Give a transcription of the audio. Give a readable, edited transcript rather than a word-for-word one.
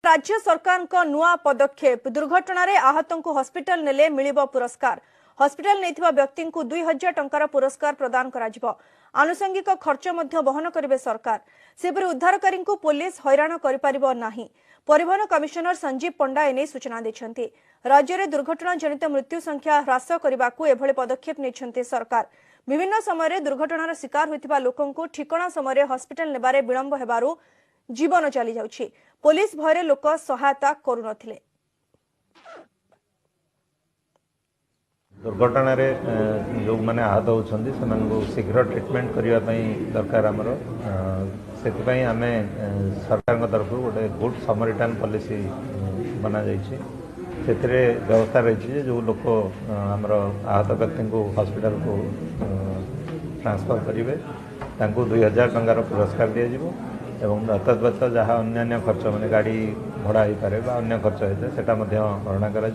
राज्य सरकार नुआ पदक्षेप दुर्घटना रे आहतों को हॉस्पिटल नेले मिलिबो पुरस्कार। हॉस्पिटल नेथिबा व्यक्ति को 2000 टंकार पुरस्कार प्रदान कराजिबो। आनुषंगिक खर्च मध्य वहन करिवे सरकार। सेपरि उद्धारकारी को पुलिस हैरान करि परिबो नाही। परिवहन कमिशनर संजीव पंडा एने सूचना दैछन्ती। राज्य में दुर्घटना जनित मृत्यु संख्या ह्रास करने एभली पदक्षेप नेछन्ती सरकार। विभिन्न समय दुर्घटनार शिकार होइतिबा लोकन को ठिकणा समय हॉस्पिटल नेबारे विलंब हेबारु जीवन चली जाउछि। पुलिस भयरे लोक सहायता करू नथिले। दुर्घटना रे जो माने आहत होछन्ती सेमानकु शीघ्र ट्रीटमेंट करिवा पई दरकार हमर सेति आमे सरकार तरफ गोटे गुड सम रिटर्न पॉलिसी बना जाइए। से व्यवस्था रही जो लोक आमर आहत व्यक्ति को हॉस्पिटल को ट्रांसफर करेंगे 2000 टंकार पुरस्कार दिज्व एवं तद्वत जहाँ अन्य खर्च माने गाड़ी भड़ा हो पारे अन्य खर्च होता है भरणा करा।